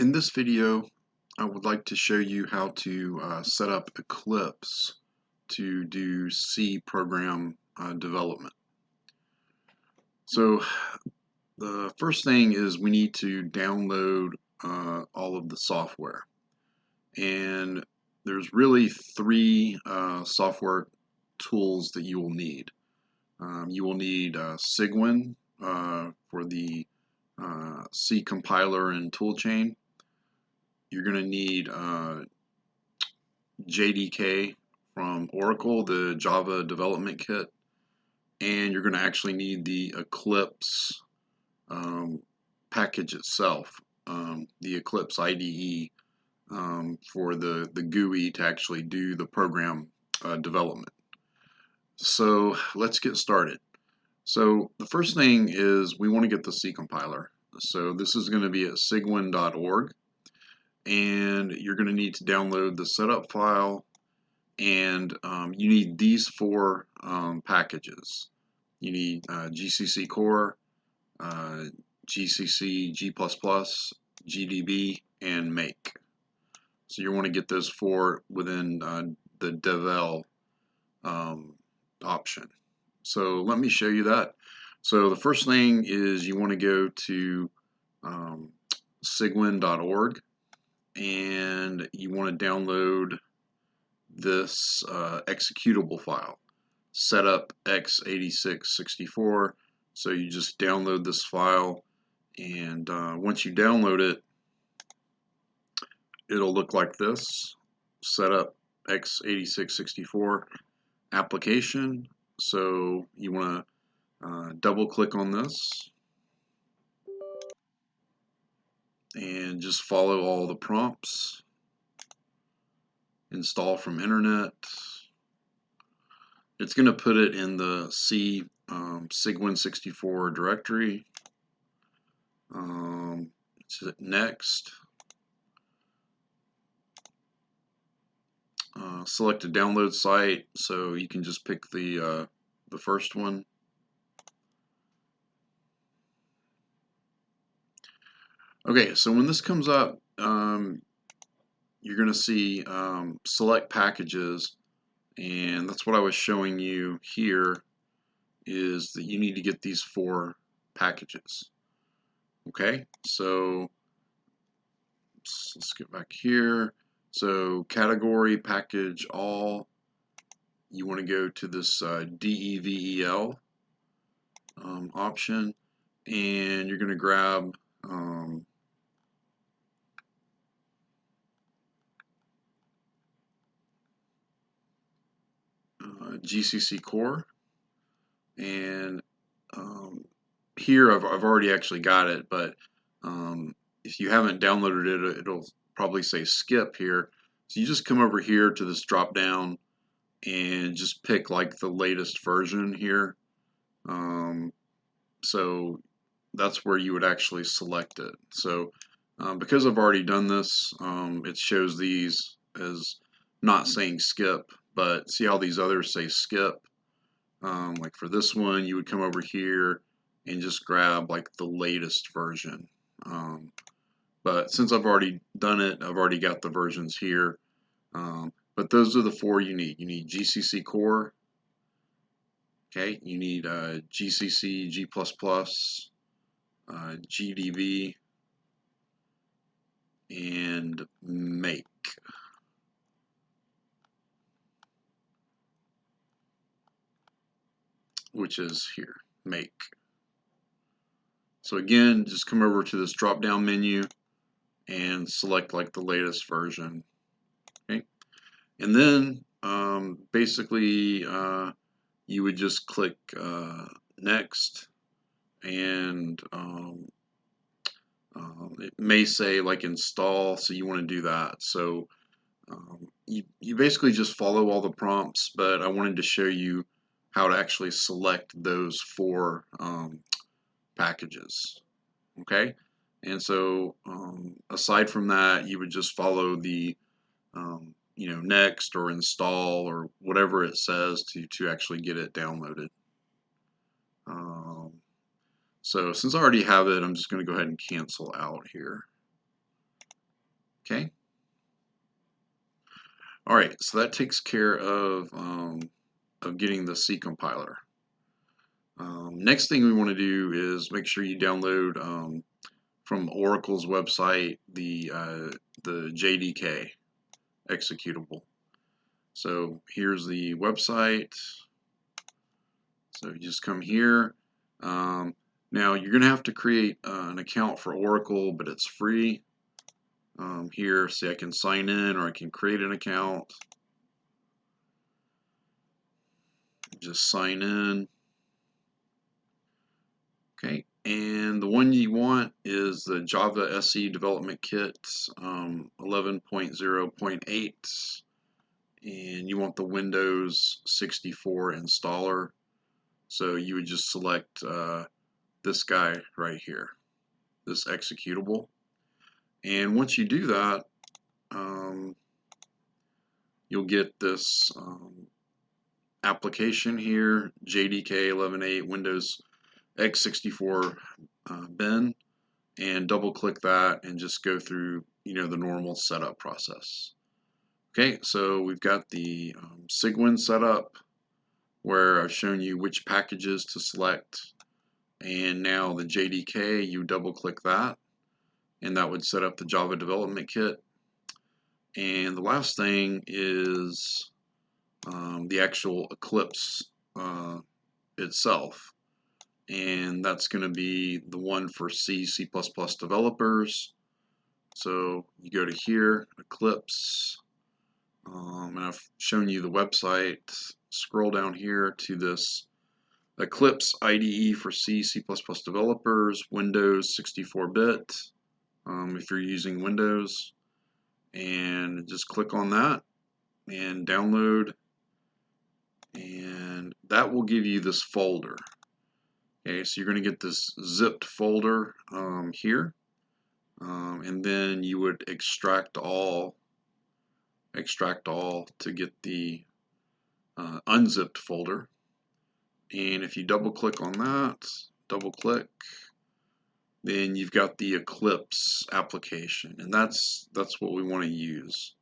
In this video, I would like to show you how to set up Eclipse to do C program development. So the first thing is we need to download all of the software. And there's really three software tools that you will need. You will need Cygwin for the C compiler and toolchain. You're going to need JDK from Oracle, the Java Development Kit, and you're going to actually need the Eclipse package itself, the Eclipse IDE for the GUI to actually do the program development. So let's get started. So the first thing is we want to get the C compiler. So this is going to be at cygwin.org. And you're going to need to download the setup file, and you need these four packages. You need GCC Core, GCC G++, GDB, and Make. So you want to get those four within the devel option. So let me show you that. So the first thing is you want to go to cygwin.org. And you want to download this executable file, setup x8664. So you just download this file, and once you download it, it'll look like this: setup x8664 application. So you want to double click on this and just follow all the prompts. Install from internet. It's going to put it in the C Cygwin64 directory. Next. Select a download site, so you can just pick the first one. Okay, so when this comes up, you're going to see select packages, and that's what I was showing you here, is that you need to get these four packages. Okay, so let's get back here. So category, package, all, you want to go to this DEVEL option, and you're going to grab GCC Core, and here I've already actually got it, but if you haven't downloaded it, it'll probably say skip here. So you just come over here to this drop down and just pick like the latest version here. So that's where you would actually select it. So because I've already done this, it shows these as not saying skip, but see how these others say skip? Like for this one, you would come over here and just grab like the latest version. But since I've already done it, I've already got the versions here. But those are the four you need. You need GCC Core. Okay, you need GCC G++, GDB, and Make. Which is here, Make. So again, just come over to this drop down menu and select like the latest version. Okay, and then basically you would just click next, and it may say like install, so you want to do that. So you basically just follow all the prompts, but I wanted to show you how to actually select those four packages. Okay, and so aside from that, you would just follow the next or install or whatever it says to actually get it downloaded. So since I already have it, I'm just going to go ahead and cancel out here. Okay. All right, so that takes care of getting the C compiler. Next thing we want to do is make sure you download from Oracle's website the JDK executable. So here's the website. So you just come here. Now you're going to have to create an account for Oracle, but it's free. Here, see, I can sign in or I can create an account. Just sign in. Okay, and the one you want is the Java SE Development Kit 11.0.8, and you want the Windows 64 installer. So you would just select this guy right here, this executable. And once you do that, you'll get this application here, JDK 11.8 Windows x64 bin, and double click that and just go through the normal setup process. Okay, so we've got the Sigwin setup where I've shown you which packages to select, and now the JDK, you double click that and that would set up the Java Development Kit. And the last thing is the actual Eclipse itself, and that's going to be the one for C, C++ developers. So you go to here, Eclipse, and I've shown you the website. Scroll down here to this Eclipse IDE for C, C++ developers, Windows 64-bit, if you're using Windows, and just click on that and download, and that will give you this folder. Okay, so you're going to get this zipped folder here, and then you would extract all to get the unzipped folder. And if you double click on that, double click, then you've got the Eclipse application, and that's what we want to use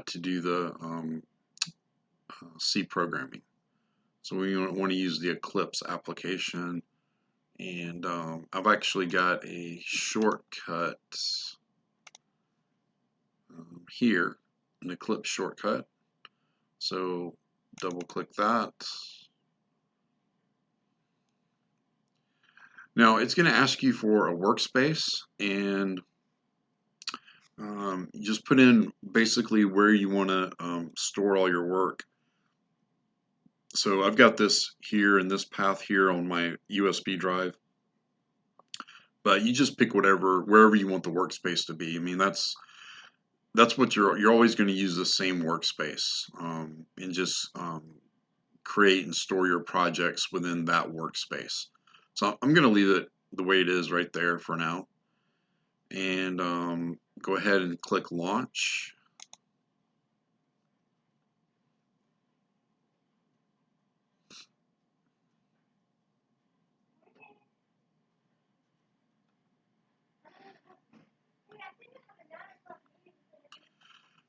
to do the C programming. So we want to use the Eclipse application, and I've actually got a shortcut here, an Eclipse shortcut. So double click that. Now it's going to ask you for a workspace, and you just put in basically where you want to store all your work. So I've got this here and this path here on my USB drive, but you just pick wherever you want the workspace to be. I mean, that's what you're always going to use the same workspace, and just create and store your projects within that workspace. So I'm going to leave it the way it is right there for now, and go ahead and click launch.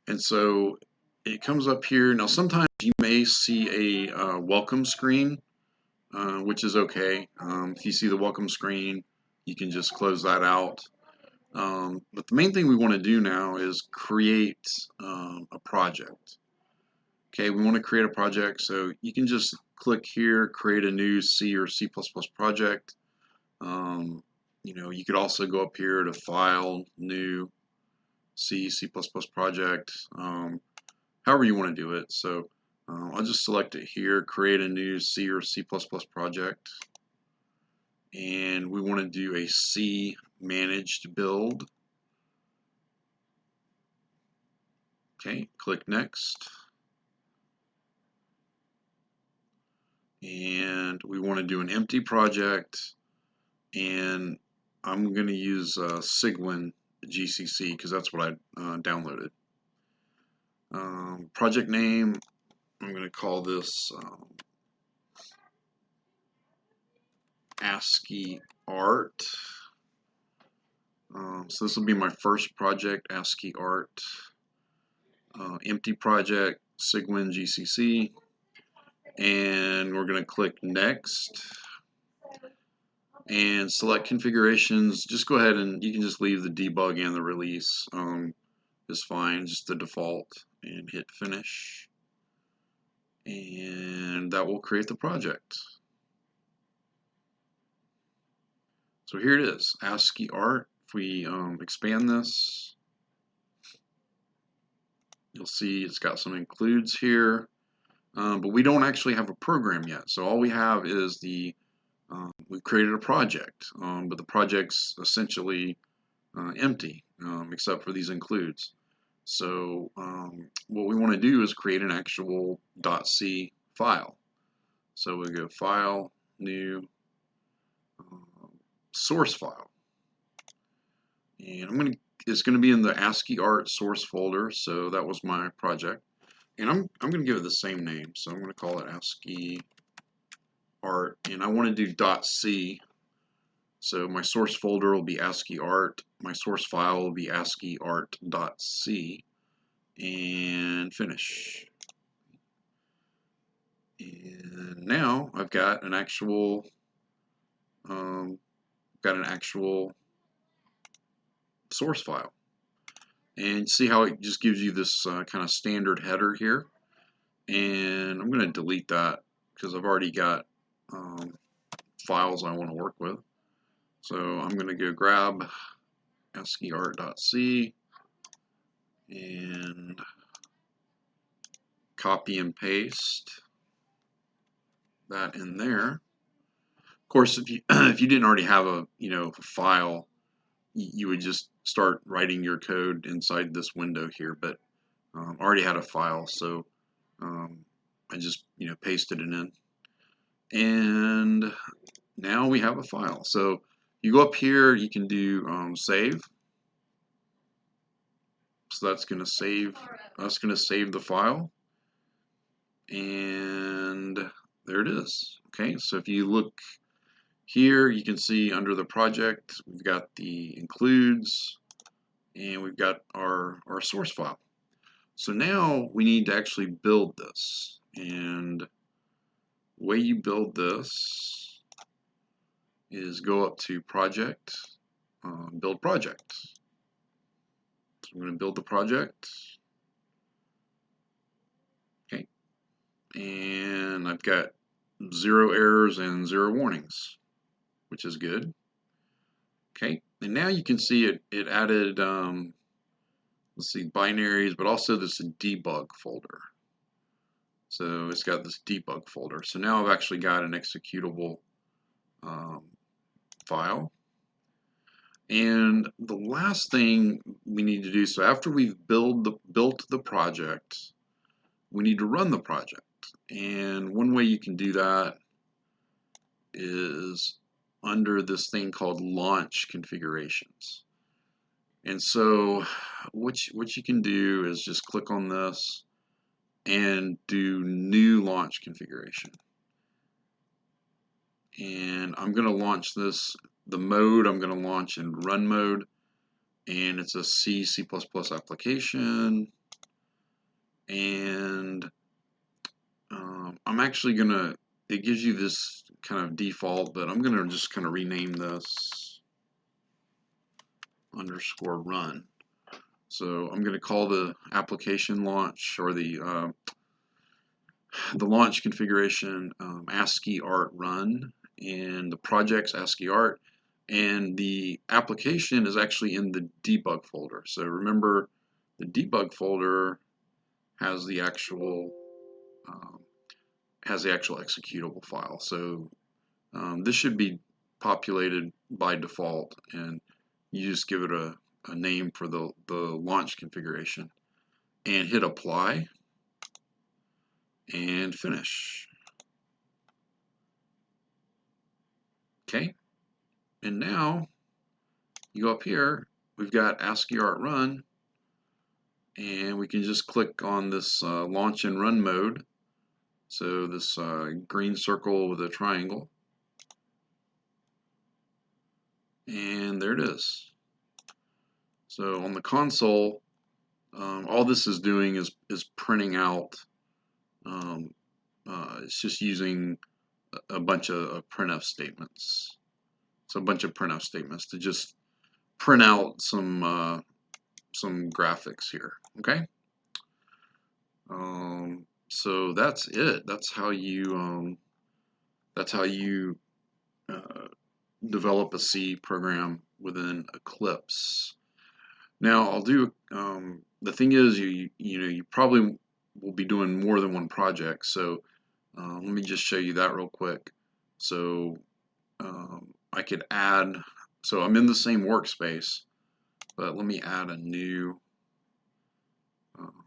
And so it comes up here. Now sometimes you may see a welcome screen, which is okay. If you see the welcome screen, you can just close that out. But the main thing we want to do now is create a project. Okay, we want to create a project, so you can just click here, create a new C or C++ project. You could also go up here to File, New, C, C++ project, however you want to do it. So I'll just select it here, create a new C or C++ project, and we want to do a C managed build. Okay, click next. And we want to do an empty project, and I'm going to use Sigwin GCC because that's what I downloaded. Project name, I'm going to call this ASCII art. So this will be my first project, ASCII art, empty project, Sigwin GCC, and we're going to click next and select configurations. Just go ahead and you can just leave the debug and the release is fine, just the default, and hit finish, and that will create the project. So here it is, ASCII art. If we expand this, you'll see it's got some includes here, but we don't actually have a program yet. So all we have is we've created a project, but the project's essentially empty, except for these includes. So what we want to do is create an actual .c file. So we go File, New, Source File, and it's going to be in the ASCII art source folder. So that was my project, and I'm going to give it the same name. So I'm going to call it ASCII art, and I want to do .c. So my source folder will be ASCII art. My source file will be ASCII art.c, and finish. And now I've got an actual source file. And see how it just gives you this kind of standard header here. And I'm going to delete that because I've already got files I want to work with. So I'm going to go grab ASCII art.c and copy and paste that in there. Of course, if you if you didn't already have a file, you would just start writing your code inside this window here. But I already had a file, so I just pasted it in, and now we have a file. So you go up here, you can do save. So that's going to save. That's going to save the file, and there it is. Okay, so if you look here, you can see under the project we've got the includes, and we've got our source file. So now we need to actually build this, and the way you build this is go up to project, build project. So I'm going to build the project. Okay, and I've got 0 errors and 0 warnings, which is good. Okay, and now you can see it added let's see, binaries, but also this debug folder. So it's got this debug folder. So now I've actually got an executable file. And the last thing we need to do, so after we've built the project, we need to run the project. And one way you can do that is under this thing called launch configurations. And so what you can do is just click on this and do new launch configuration. And I'm going to launch this, the mode I'm going to launch in run mode, and it's a C++ application. And I'm actually going to, it gives you this kind of default, but I'm going to just kind of rename this _run. So I'm going to call the application launch, or the launch configuration, ASCII art run, and the project's ASCII art, and the application is actually in the debug folder. So remember, the debug folder has the actual executable file. So this should be populated by default, and you just give it a name for the launch configuration and hit apply and finish. Okay, and now you go up here, we've got ASCII art run, and we can just click on this launch and run mode. So this green circle with a triangle, and there it is. So on the console, all this is doing is printing out. It's just using a bunch of printf statements. So a bunch of printf statements to just print out some graphics here. Okay. So that's it. That's how you develop a C program within Eclipse. Now I'll do. The thing is, you probably will be doing more than one project. So let me just show you that real quick. So I could add. So I'm in the same workspace, but let me add a new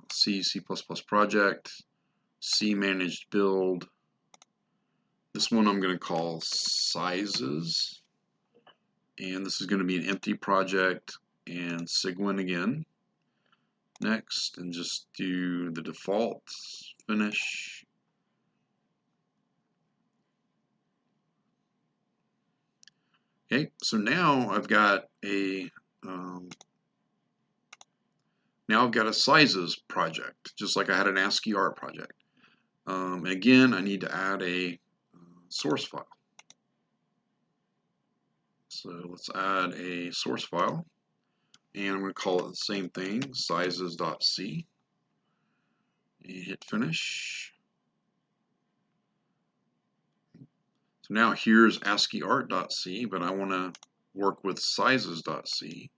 C project, C managed build. This one I'm going to call sizes, and this is going to be an empty project, and Sigwin again. Next, and just do the default, finish. Okay, so now I've got a sizes project, just like I had an ASCII art project. And again, I need to add a source file. So let's add a source file, and I'm going to call it the same thing, sizes.c. And hit finish. So now here's ASCII art.c, but I want to work with sizes.c.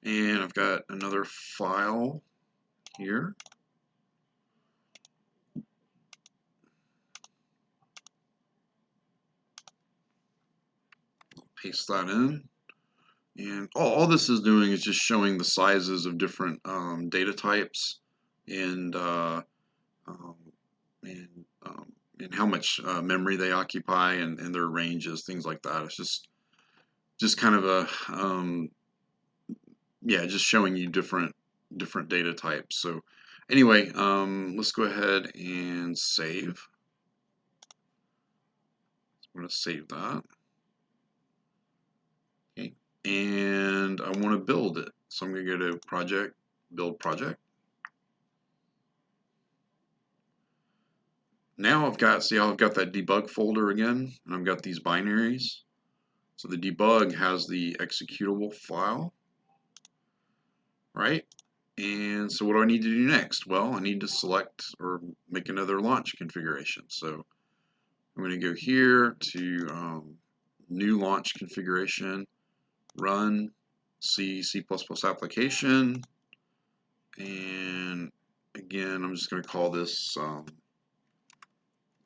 And I've got another file here. Paste that in. And all this is doing is just showing the sizes of different data types and how much memory they occupy and their ranges, things like that. It's just kind of a yeah, just showing you different data types. So anyway, let's go ahead and save. I'm going to save that. Okay, and I want to build it. So I'm going to go to project, build project. Now I've got, see how I've got that debug folder again, and I've got these binaries. So the debug has the executable file, right? And so what do I need to do next? Well, I need to select or make another launch configuration. So I'm going to go here to new launch configuration, run C application, and again, I'm just going to call this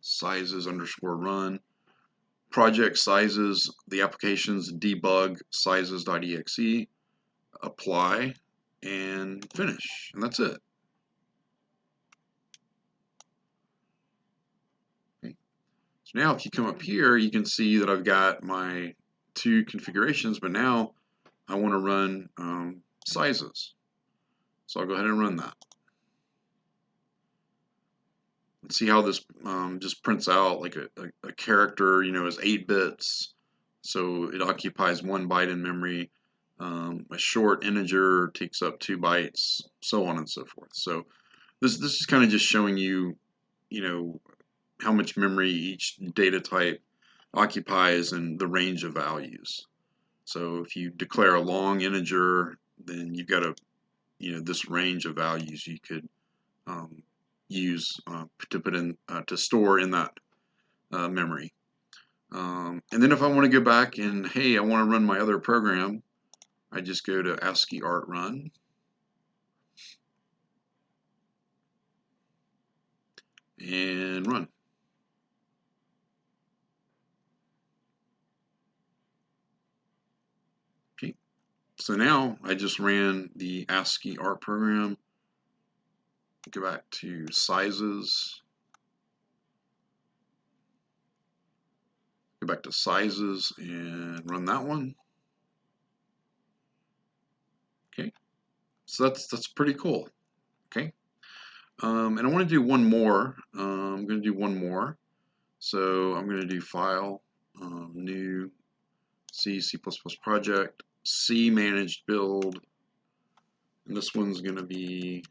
sizes_run. Project sizes, the application's debug sizes.exe, apply, and finish, and that's it. Okay. So now if you come up here, you can see that I've got my two configurations, but now I want to run sizes. So I'll go ahead and run that. And see how this just prints out like a character, is 8 bits. So it occupies 1 byte in memory. A short integer takes up 2 bytes, so on and so forth. So this is kind of just showing you, how much memory each data type occupies and the range of values. So if you declare a long integer, then you've got this range of values you could use to put in to store in that memory. And then if I want to go back and hey, I want to run my other program, I just go to ASCII art run. And run. Okay, so now I just ran the ASCII art program. Go back to sizes. Go back to sizes and run that one. Okay, so that's pretty cool. Okay, and I want to do one more. I'm going to do one more. So I'm going to do file, new C project, C managed build, and this one's going to be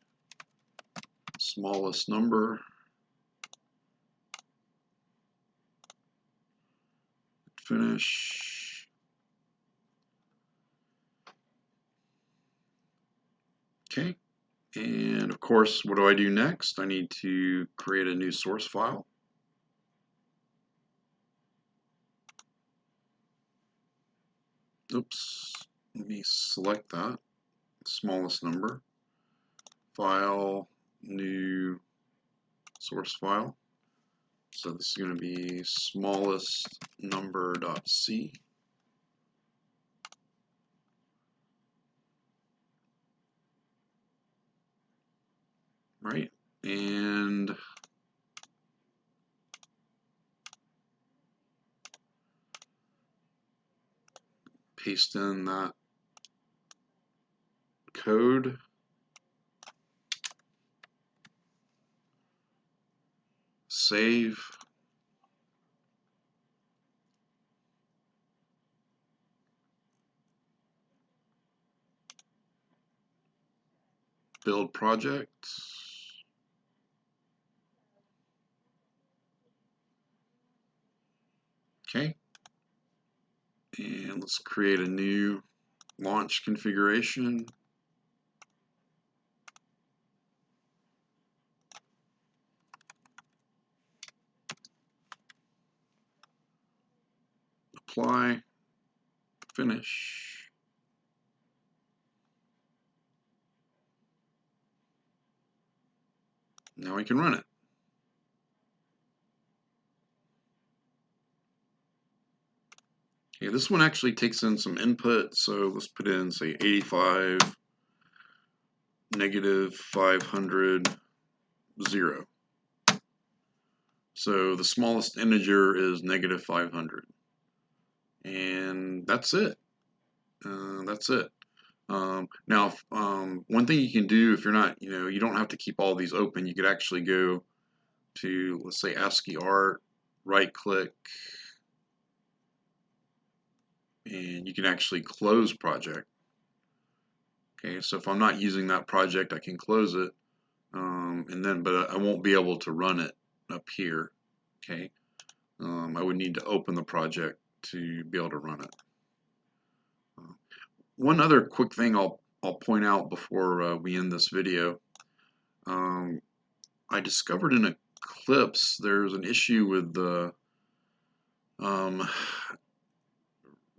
smallest number. Finish. Okay, and of course, what do I do next? I need to create a new source file. Oops, let me select that, smallest number, file, new source file. So this is going to be smallest number.c. Right, and paste in that code. Save. Build project. Okay. And let's create a new launch configuration. Apply. Finish. Now we can run it. Okay, this one actually takes in some input, so let's put in, say, 85, negative 500, 0. So the smallest integer is negative 500. And that's it. That's it. Now, one thing you can do if you're not, you don't have to keep all these open. You could actually go to, let's say, ASCII art, right click, and you can actually close project. Okay, so if I'm not using that project, I can close it, but I won't be able to run it up here. Okay, I would need to open the project to be able to run it. One other quick thing I'll point out before we end this video. I discovered in Eclipse there's an issue with the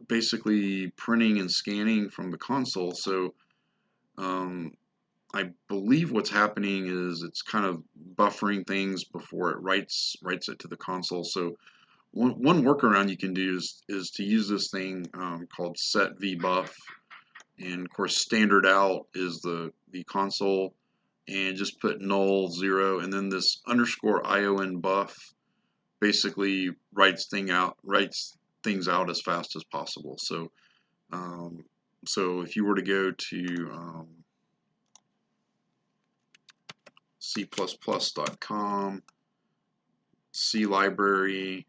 basically printing and scanning from the console. So I believe what's happening is it's kind of buffering things before it writes it to the console. So one workaround you can do is to use this thing called set vbuff, and of course standard out is the console, and just put null 0, and then this underscore ion buff basically writes things out as fast as possible. So so if you were to go to c++.com, C library,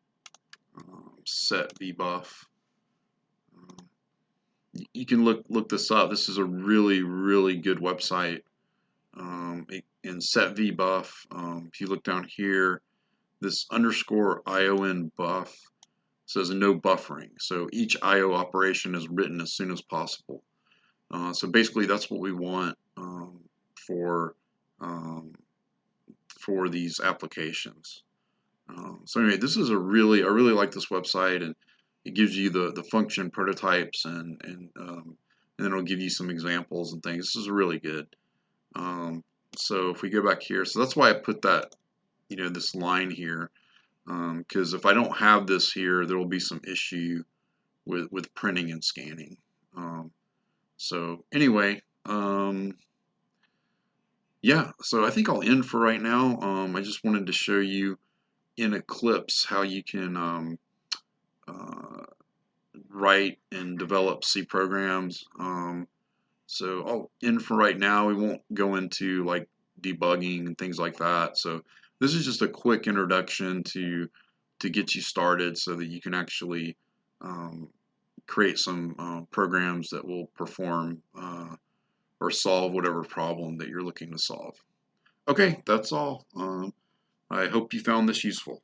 set vbuff, you can look this up. This is a really good website. In set vbuff, if you look down here, this underscore ion buff says no buffering. So each IO operation is written as soon as possible. So basically that's what we want for these applications. So anyway, this is I really like this website, and it gives you the function prototypes, and then it'll give you some examples and things. This is really good. So if we go back here, so that's why I put that, this line here, because if I don't have this here, there will be some issue with printing and scanning. So anyway, yeah, so I think I'll end for right now. I just wanted to show you in Eclipse how you can write and develop C programs. So I'll end for right now. We won't go into like debugging and things like that. So this is just a quick introduction to get you started so that you can actually create some programs that will perform or solve whatever problem that you're looking to solve. Okay, that's all. I hope you found this useful.